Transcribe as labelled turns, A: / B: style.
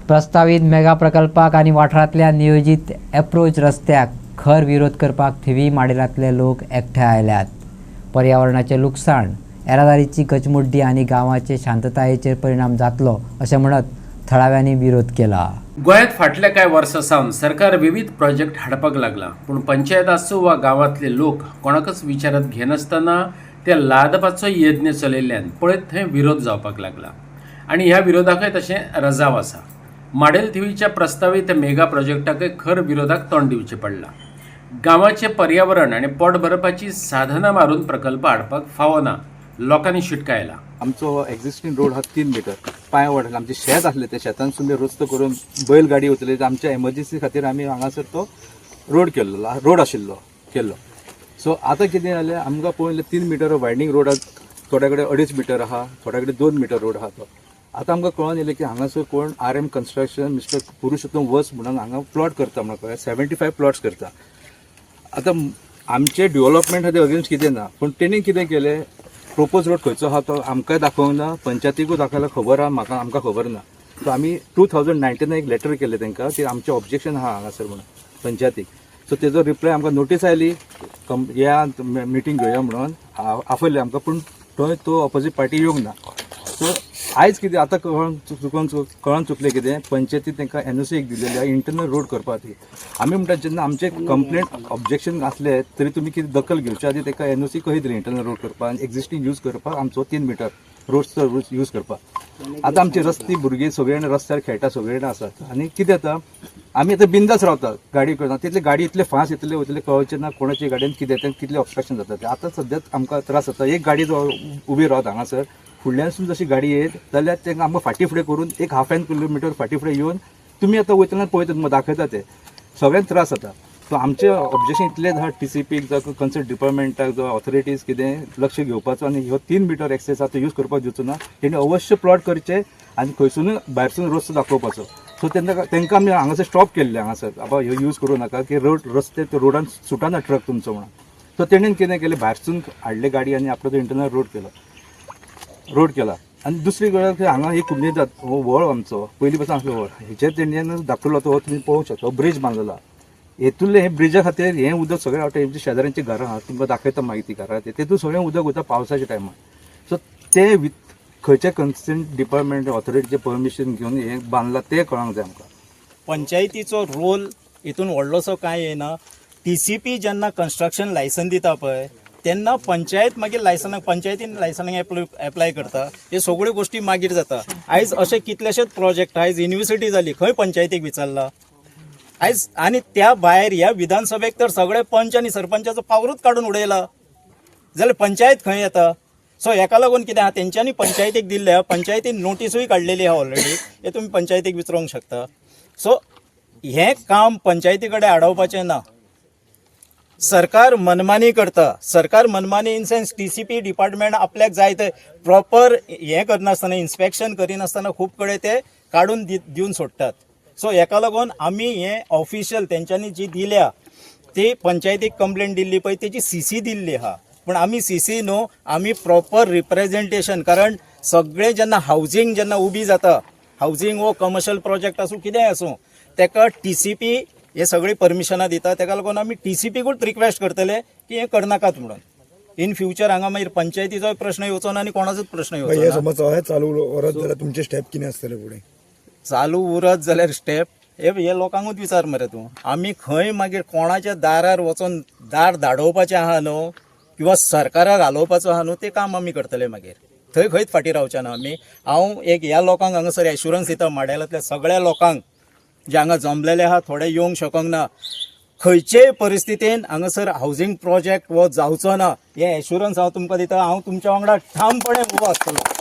A: प्रस्तावित मेगा प्रकल्पाक आणि वाठारांतल्या नियोजित अप्रोच रस्त्याक खर विरोध करपाक थिवी माडेरांतले लोक एकठांय आयल्यात. पर्यावरणाचे लुकसाण, येरादारीची कचमुड्डी आणि गांवाचे शांततायेचेर परिणाम जातलो अशें म्हणत थळाव्यांनी विरोध केला.
B: गोंयांत फाटल्या कांय वर्सां सावन सरकार विविध प्रोजेक्ट हाडपाक लागला, पूण पंचायत आसूं वा गांवांतले लोक कोणाकच विचारात घेनासतना ते लादपाचो यत्न चलयल्ल्यान पळयत थंय विरोध जावपाक लागला आनी ह्या विरोधाकय तशें रजाव आसा. माडेल थिवीच्या प्रस्तावित मेगा प्रोजेक्टाकय खर विरोधाक तोंड दिवचें पडलां. गांवाचें पर्यावरण आनी पोट भरपाची साधनां मारून प्रकल्प हाडपाक फावना, लोकांनी शिटकायला.
C: आमचो एक्झिस्टिंग रोड हा 3 मीटर पांय व्हड. आमचे शेत आसले ते शेतान सुद्दां रस्तो करून बैलगाडी वतले. आमच्या एमर्जन्सी खातीर आमी हांगासर तो रोड केल्लो. सो आतां कितें जालें, आमकां पळयलें 3 मीटर वायडनींग रोड थोड्या कडेन 2.5 मीटर आहा, थोड्या कडेन 2 मीटर रोड आहा. तो आतां आमकां कळून येयलें की हांगासर कोण RM कन्स्ट्रक्शन मिस्टर पुरुषोत्तम वस म्हणून हांगा प्लॉट करता म्हणून कळ्ळें. 75 प्लॉट्स करता. आतां आमचे डेव्हलपमेंट खातीर अगेन्स्ट कितें ना, पूण तेणी कितें केलें, प्रोपोज रोड खंयचो आहा तो आमकांय दाखोवंक ना, पंचायतीकूय दाखयला खबर आहा, आमकां खबर ना. सो आमी 2019 एक लेटर केलें तांकां की आमचें ऑब्जेक्शन आहा हांगासर म्हणून पंचायतीक. सो तेजो रिप्लाय आमकां नोटीस आयली, ह्या मिटींग घेवया म्हणून आफयलें आमकां, पूण थंय तो ऑपोजीट पार्टी येवंक ना. सो आयज कितें आतां कळोन चुकलें कितें, पंचायती तांकां NOC एक दिलेली आहे इंटरनल रोड करपा खातीर. आमी म्हणटात जेन्ना आमचे कंप्लेंट ऑब्जेक्शन आसले तरी तुमी कितें दखल घेवच्या आदी तांकां NOC कशी दिली इंटरनल रोड करपाक आनी एक्झिस्टींग यूज करपाक आमचो 3 मीटर रोड्सचो यूज करपाक. आतां आमची रस्ती भुरगीं सगळे जाण रस्त्यार खेळटा, सगळे जाण आसात. आनी कितें जाता, आमी आतां बिंदास रावतात गाडी करता, तितले गाडी इतले फास्ट येतले वयतले कळचें ना कोणाचे गाडयेन कितें कितलें ऑब्स्ट्रक्शन जाता तें. आतां सद्याक आमकां त्रास जाता. एक गाडी उबी रावता हांगासर, फुडल्यानसून जशी गाडी येत जाल्यार तांकां आमकां फाटी फुडें करून एक हाफ एन किलोमिटर फाटी फुडें येवन तुमी आतां वयतना पळयतात दाखयता ते सगळ्यांक त्रास जाता. सो आमचें ऑब्जेक्शन इतलेंच आहा TCPक जावं कन्सर्न डिपार्टमेंटाक जावं ऑथॉरिटीज कितें लक्ष घेवपाचो आनी ह्यो 3 मीटर एक्सेस आतां यूज करपाक दिवचो ना. तेणी अवश्य प्लॉट करचे आनी खंयसून भायरसून रस्तो दाखोवपाचो. सो तांकां आमी हांगासर स्टॉप केल्ले हांगासर, बाबा ह्यो यूज करूं नाका की रस्ते रोडान सुटाना ट्रक तुमचो म्हणून. सो तेणेन कितें केलें, भायरसून हाडले गाडी आनी आपलो तो इंटरनल रोड केला. आनी दुसरी गजाल हांगा एक कुंभे जात हो व्हळ आमचो पयलीं पासून आसलो व्हळ, हेचेर तेणेन दाखयलो तो तुमी पळोवंक शकता. ब्रिज बांदलेला, हेतूंतले हे ब्रिजा खातीर हें उदक सगळें आवटा. हेंची शेजाऱ्यांची घरां आहा, तुमकां दाखयता मागीर ती घरां, तेतून सगळें उदक वता पावसाच्या टायमार. सो ते खंयचे कन्सर्न डिपार्टमेंट ऑथॉरिटीचे परमिशन घेवन हें बांदलां तें कळोंक जाय आमकां.
D: पंचायतीचो रोल हितून व्हडलोसो कांय येना. TCP जेन्ना कन्स्ट्रक्शन लायसन दिता पळय तेन्ना पंचायत मागीर पंचायतीन लायसनाक एप्लाय करता. हे सगळ्यो गोश्टी मागीर जाता. आयज अशे कितलेशेच प्रोजेक्ट, आयज युनिवर्सिटी जाली खंय पंचायतीक विचारला आयज, आनी त्या भायर ह्या विधानसभेक तर सगळे पंच आनी सरपंचाचो पावरूच काडून उडयला, जाल्यार पंचायत खंय येता. सो हेका लागून कितें आहा, तेंच्यांनी पंचायतीक दिल्ल्या, पंचायतीन नोटीसूय काडलेली आहा ऑलरेडी, हे तुमी पंचायतीक विचारूंक शकता. सो हें काम पंचायती कडेन आडोवपाचें ना. सरकार मनमानी करता. सरकार मनमानी इन सेन्स TCP डिपार्टमेंट आपल्याक जाय ते प्रॉपर हें करनासतना, इन्स्पेक्शन करिनासतना खूब कडेन ते काडून दिवन सोडटात. सो हेका लागून आमी हें ऑफिशियल तेंच्यांनी जी दिल्या ती पंचायतीक कंप्लेंट दिल्ली पळय तेची CC दिल्ली आहा. पूण आमी CC न्हू, आमी प्रॉपर रिप्रेझेंटेशन, कारण सगळें जेन्ना हावजींग जेन्ना उबी जाता, हावजींग वो कमर्शियल प्रोजेक्ट आसूं कितेंय आसूं, तेका TCP हे सगळी परमिशनां दिता. तेका लागून आमी TCPकूच रिक्वेस्ट करतले की हें करनाकात म्हणून. इन फ्युचर हांगा मागीर पंचायतीचोय प्रश्न येवचो ना आनी कोणाचोच प्रश्न येवचो ना.
E: समज हे चालू उरत जाल्यार तुमचे स्टेप कितें आसतले फुडें? चालू
D: उरत जाल्यार स्टेप हे लोकांकूच विचार मरे तूं. आमी खंय मागीर कोणाच्या दारार वचोन दार धाडोवपाचें आहा न्हू, किंवा सरकाराक घालोवपाचो आहा न्हू, तें काम आमी करतले मागीर. थंय खंयच फाटी रावचे ना आमी. हांव एक ह्या लोकांक हांगासर एश्युरन्स दिता, माड्यालांतल्या सगळ्या लोकांक जे हांगा जमलेले आहा, थोडे येवंक शकूंक ना, खंयचेय परिस्थितीन हांगासर हावजींग प्रोजेक्ट वो जावचो ना, हे एश्युरन्स हांव तुमकां दिता. हांव तुमच्या वांगडा ठामपणे उबो आसतलो.